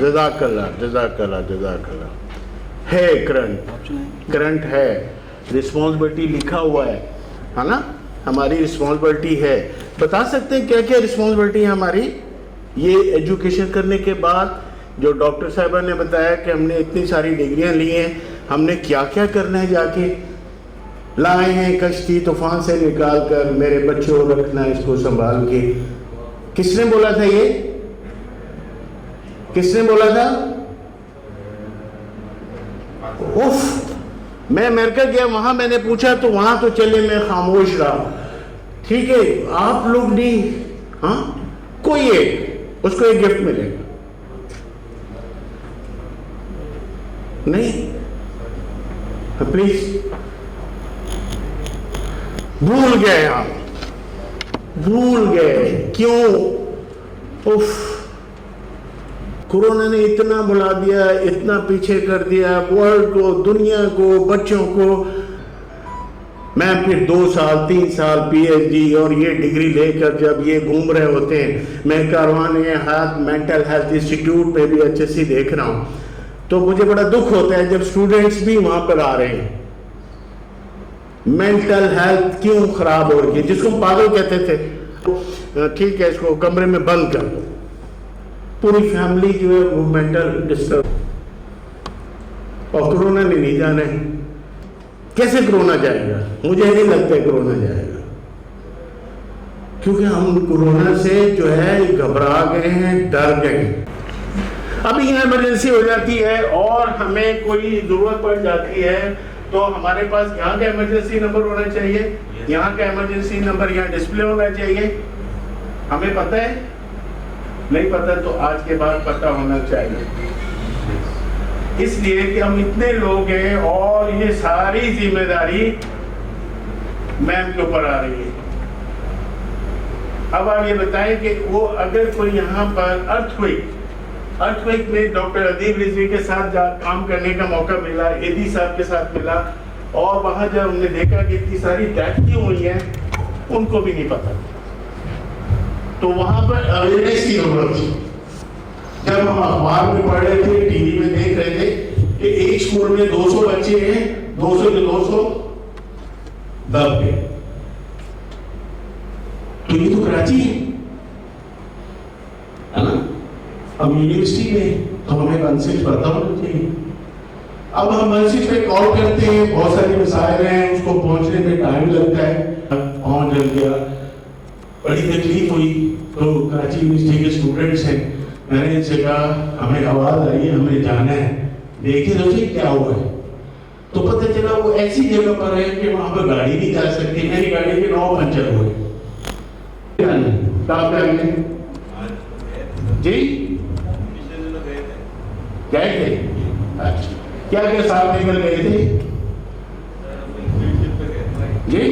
जज़ाकल्लाह जज़ाकल्लाह जज़ाकल्लाह। है करंट है, रिस्पॉन्सिबिलिटी लिखा हुआ है ना, हमारी रिस्पॉन्सिबिलिटी है। बता सकते हैं क्या क्या रिस्पॉन्सिबिलिटी है हमारी ये एजुकेशन करने के बाद? जो डॉक्टर साहिबा ने बताया कि हमने इतनी सारी डिग्रियां ली हैं, हमने क्या क्या करना है, जाके लाए हैं कश्ती तूफान से निकाल कर, मेरे बच्चों को रखना इसको संभाल के। किसने बोला था ये? किसने बोला था? उफ, मैं अमेरिका गया, वहां मैंने पूछा तो वहां तो चले मैं खामोश रहा। ठीक है, आप लोग नहीं, हाँ कोई एक उसको एक गिफ्ट मिलेगा नहीं? प्लीज, भूल गए हम, भूल गए क्यों? उफ, कोरोना ने इतना बुला दिया, इतना पीछे कर दिया वर्ल्ड को, दुनिया को, बच्चों को। मैं फिर 2 साल 3 साल पीएचडी और ये डिग्री लेकर जब ये घूम रहे होते हैं, मैं कारवान हाथ मेंटल हेल्थ इंस्टीट्यूट पे भी अच्छे से देख रहा हूँ, तो मुझे बड़ा दुख होता है जब स्टूडेंट्स भी वहां पर आ रहे हैं। मेंटल हेल्थ क्यों खराब हो रही है? जिसको पागल कहते थे, ठीक है इसको कमरे में बंद कर दो, पूरी फैमिली जो है वो मेंटल डिस्टर्ब। और कोरोना ने नहीं जाना है, कैसे कोरोना जाएगा? मुझे नहीं लगता है कोरोना जाएगा, क्योंकि हम कोरोना से जो है घबरा गए हैं, डर गए हैं। अभी इमरजेंसी हो जाती है और हमें कोई जरूरत पड़ जाती है तो हमारे पास यहाँ का इमरजेंसी नंबर होना चाहिए, यहाँ का इमरजेंसी नंबर यहाँ डिस्प्ले होना चाहिए। हमें पता है? नहीं पता तो आज के बाद पता होना चाहिए, इसलिए कि हम इतने लोग हैं और ये सारी जिम्मेदारी मैम के ऊपर आ रही है। अब आप ये बताएं कि वो अगर कोई यहाँ पर अर्थक्वेक में डॉक्टर अदीब रिजवी के साथ काम करने का मौका मिला, एदी साहब के साथ मिला, और वहां जब हमने देखा कि इतनी सारी डेथ क्यों हुई है, उनको भी नहीं पता। तो वहां पर अवेयरनेस की जरूरत थी। जब हम अखबार में पढ़ रहे थे, टीवी में देख रहे थे कि एक स्कूल में 200 बच्चे हैं, 200 के 200 दब गए। तो ये तो कराची है ना, अब यूनिवर्सिटी में तो हमें कंसेप्ट पता होना चाहिए। अब हम मैसेज पे कॉल करते हैं, बहुत सारी मिसाइल हैं, उसको पहुंचने में टाइम लगता है, पहुंच जल गया, बड़ी तकलीफ हुई। तो कराची यूनिवर्सिटी के स्टूडेंट्स हैं, मैंने इनसे कहा हमें आवाज आई है, हमें जाना है, देखिए तो सही क्या हुआ है। तो पता चला वो ऐसी जगह पर है कि वहां पर गाड़ी नहीं जा सकती, मेरी गाड़ी के 9 पंचर हुए। जी गए थे? अच्छा, क्या क्या साथ लेकर गए थे जी?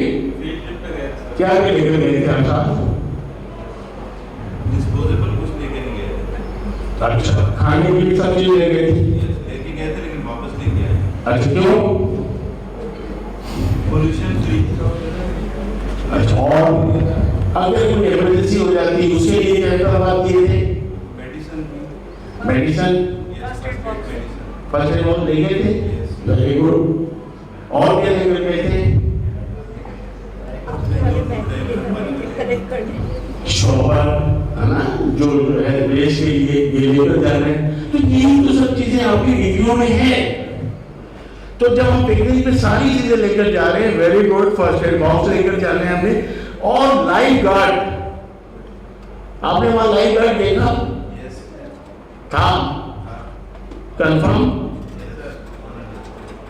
क्या क्या लेकर गए थे हम साथ? डिस्पोजेबल कुछ लेके नहीं गए थे। अच्छा, खाने के लिए सब चीज ले गए थे? लेके गए थे लेकिन वापस नहीं गए। अच्छा, क्यों? Pollution free. अच्छा, और अगर कोई इमरजेंसी हो जाती उसके लिए क्या करवा दिए थे? मेडिसिन फर्स्ट एड बॉक्स ले गए थे, वेरी गुड। और क्या लेकर गए थे? शॉवर है ना, जो है देश के लिए ये लेकर जा रहे हैं। तो यही तो सब चीजें आपकी रिव्यू में है। तो जब हम पिकनिक पे सारी चीजें लेकर जा रहे हैं, very good, first aid box लेकर जा रहे हैं हमें, और लाइफ गार्ड। आपने वहां लाइफ गार्ड देखा था? कंफर्म?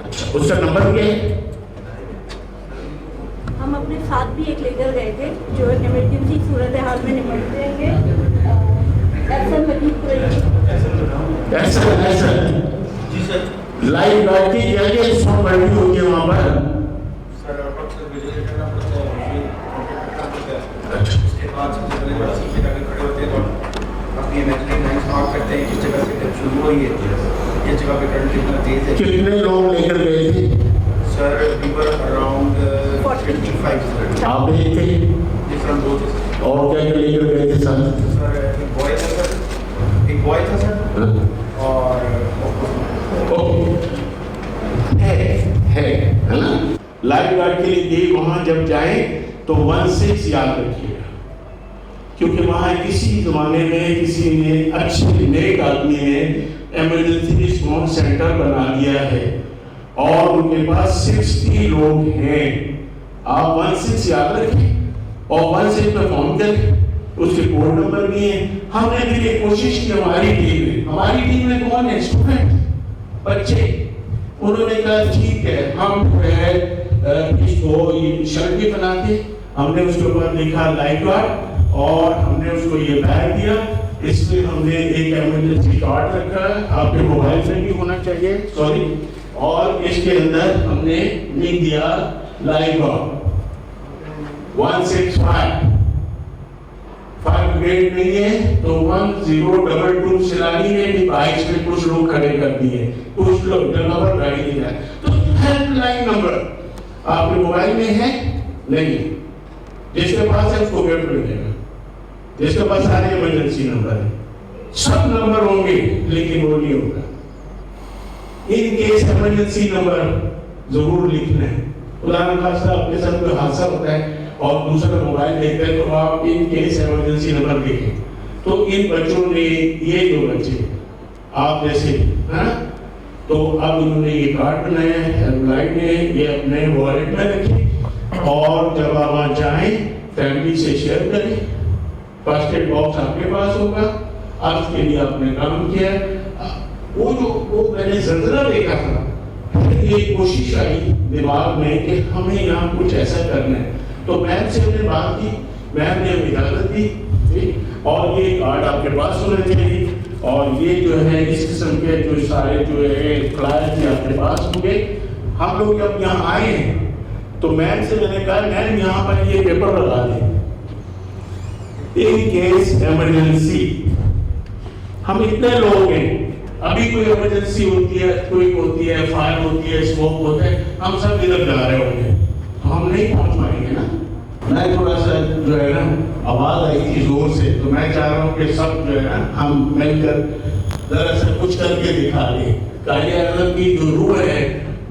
अच्छा, उसका नंबर क्या है? हम अपने साथ भी एक लेकर गए थे जो इमरजेंसी सूरत हाल में निपटते हैं। लाइफ गार्ड की क्या क्या रिस्पॉन्सिबिलिटी होती है वहां पर? उसके बाद सबसे पहले बड़ा सीट पे खड़े होते हैं तो अपनी इमेजिनरी लाइंस मार्क करते हैं, किस जगह से जब शुरू हुई है, किस जगह पे करंट कितना तेज है। कितने लोग लेकर गए थे? Sir we were around 55। आप भी थे? Different rows. और क्या क्या लेकर गए थे सर? सर एक बॉय था सर, हाँ। लिए वहां जब जाएं तो 16 याद रखिएगा, क्योंकि वहां किसी जमाने में किसी ने अच्छे नेक आदमी ने इमरजेंसी रिस्पॉन्स सेंटर बना दिया है और उनके पास 60 लोग हैं। आप 16 याद रखें और 16 पे फोन करें, उसके कोड नंबर भी है। हमने भी ये कोशिश की हमारी टीम में कौन है? स्टूडेंट, बच्चे। उन्होंने कहा ठीक है, हम जो है इसको शर्ट भी बना के हमने उसके ऊपर लिखा लाइफ गार्ड और हमने उसको ये बैग दिया। इसमें हमने एक इमरजेंसी कार्ड रखा है, आपके मोबाइल में भी होना चाहिए, सॉरी। और इसके अंदर हमने लिख दिया लाइफ गार्ड 165 5 ग्रेड नहीं है तो 1022 सिलानी है कि बाइक में कुछ लोग खड़े कर दिए, कुछ लोग नंबर गाड़ी नहीं है, तो हेल्पलाइन नंबर आपके मोबाइल में है नहीं? जिसके पास है उसको वेट मिलेगा, जिसके पास सारे इमरजेंसी नंबर है, सब नंबर होंगे लेकिन वो नहीं होगा। इन केस इमरजेंसी नंबर जरूर लिखना है। उदाहरण खासा आपके साथ कोई हादसा होता है और दूसरा मोबाइल देखते हैं तो आप इन केस इमरजेंसी नंबर लिखें। तो इन बच्चों ने, ये जो बच्चे आप जैसे है, तो अब उन्होंने ये कार्ड बनाया है, हेल्पलाइन है, ये अपने वॉलेट में रखें और जब आप वहाँ जाएं फैमिली से शेयर करें। फर्स्ट एड बॉक्स आपके पास होगा, आज के लिए आपने काम किया। वो मैंने जल्जला देखा था, ये कोशिश आई दिमाग में कि हमें यहाँ कुछ ऐसा करना है, तो मैम से हमने बात की, मैम ने हमें इजाजत दी और ये कार्ड आपके पास होना चाहिए और ये जो है इस किस्म के जो सारे जो है फ्लायर भी आपके पास होंगे। हम लोग जब यहाँ आए हैं तो मैम से मैंने कहा मैम यहाँ पर ये पेपर लगा दें, इन केस इमरजेंसी। हम इतने लोग हैं, अभी कोई इमरजेंसी होती है, कोई होती है, फायर होती है, स्मोक होता है, हम सब इधर जा रहे होंगे, हम नहीं पहुंच पाएंगे ना। मैं थोड़ा सा जो है ना आवाज आई थी जोर से, तो मैं चाह रहा हूँ कि सब जो है ना हम मिलकर जरा सा कुछ करके दिखा दें। कायदे आज़म की जो रूह है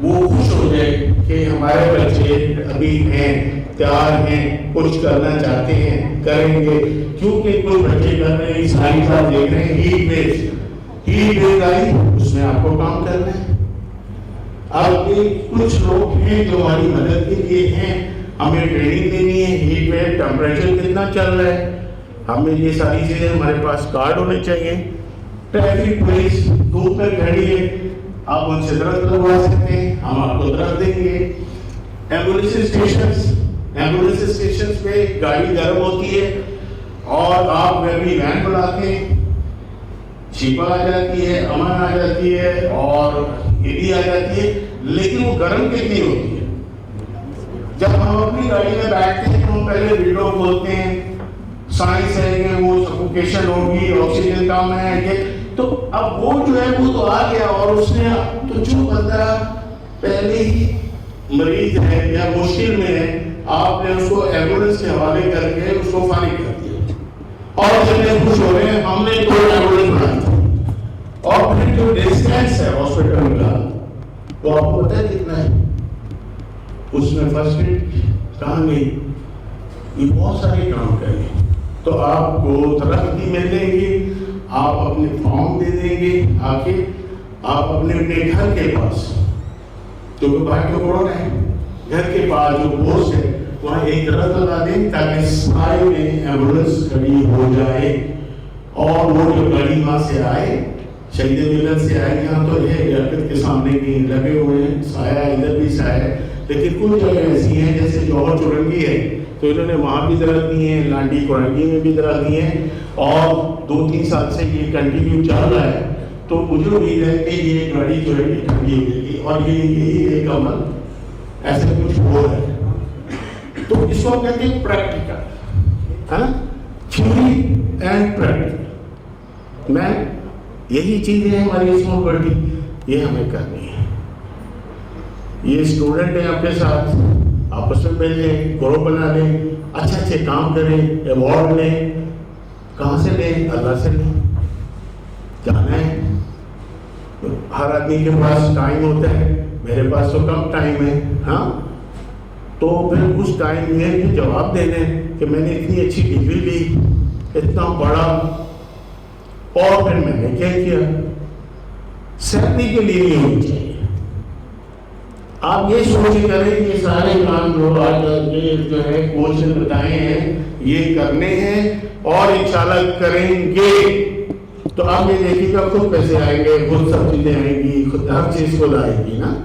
वो खुश हो जाए कि हमारे बच्चे अभी हैं, तैयार हैं, कुछ करना चाहते हैं, करेंगे। क्योंकि कुछ बच्चे कर रहे हैं, सारी साल देख रहे हैं, हीट वेव आई, उसमें आपको काम करना है। अब कुछ लोग हैं जो हमारी मदद के लिए हैं, हमें ट्रेनिंग देनी है, हीट वेव, टेम्परेचर कितना चल रहा है, हमें ये सारी चीजें, हमारे पास कार्ड होने चाहिए। ट्रैफिक पुलिस धूप में खड़ी है, आप उनसे दरख्त लगवा सकते हैं, हम आपको दरख्त देंगे। एम्बुलेंस स्टेशन पे गाड़ी गर्म होती है और आप भी वैन बुलाते हैं, शिपा आ जाती है, अमन आ जाती है और ईडी आ जाती है, लेकिन वो गर्म कितनी होती है। जब हम अपनी गाड़ी में बैठते हैं तो हम पहले विंडो खोलते हैं, साइंस है कि वो सफोकेशन होगी, ऑक्सीजन कम है कि, तो अब वो जो है वो तो आ गया और उसने, तो जो बंदा पहले ही मरीज है या मुश्किल में है, आपने उसको एम्बुलेंस के हवाले करके उसको फारिग कर दिया और जितने खुश हो रहे हैं, हमने तो एम्बुलेंस बनाई और फिर जो डिस्टेंस है हॉस्पिटल का वो आपको पता है कितना है, उसमें फर्स्ट एड कहाँ गई, ये बहुत सारे काम करेंगे। तो आपको तरफ भी मिल देंगे, आप अपने फॉर्म दे देंगे आके, आप अपने घर के पास, तो बाहर तो कोरोना है, घर के पास जो पोस्ट है वहाँ एक तरफ लगा दें ताकि सारे में एम्बुलेंस खड़ी हो जाए और वो जो गाड़ी वहाँ से आए, शहीद मिलत से आए, यहाँ तो है एयरपोर्ट के सामने भी लगे हुए हैं, साया इधर भी साया, लेकिन कुछ जगह ऐसी हैं जैसे जौहर चुरंगी है तो इन्होंने वहाँ भी दरख्त दिए हैं, लांडी कोरंगी में भी दरख्त दिए हैं और 2-3 साल से ये कंटिन्यू चल रहा है। तो मुझे उम्मीद है कि ये गाड़ी जो है ठंडी हो जाएगी और ये एक अमल ऐसा कुछ हो रहा है। तो इसको कहते हैं प्रैक्टिकल, है ना, थ्योरी एंड प्रैक्टिकल। मैं यही चीजें हमारी स्मॉल बड़ी, ये हमें करनी है। ये स्टूडेंट है आपके साथ, आपस में मिल लें, ग्रुप बना लें, अच्छे काम करें, अवार्ड लें, कहाँ से लें, अल्लाह से लें, जाना है। हर आदमी के पास टाइम होता है, मेरे पास तो कम टाइम है, हाँ, तो फिर उस टाइम में ये जवाब देने कि मैंने इतनी अच्छी डिग्री ली, इतना पढ़ा, और फिर मैंने क्या किया। सैलरी के लिए नहीं होनी चाहिए। आप ये सोच करें ये सारे काम जो आज ये जो है कोच ने बताए हैं ये करने हैं और इंशाल्लाह करेंगे, तो आप ये देखिएगा खुद पैसे आएंगे, खुद सब चीजें आएंगी, खुद हर चीज खुद आएगी ना।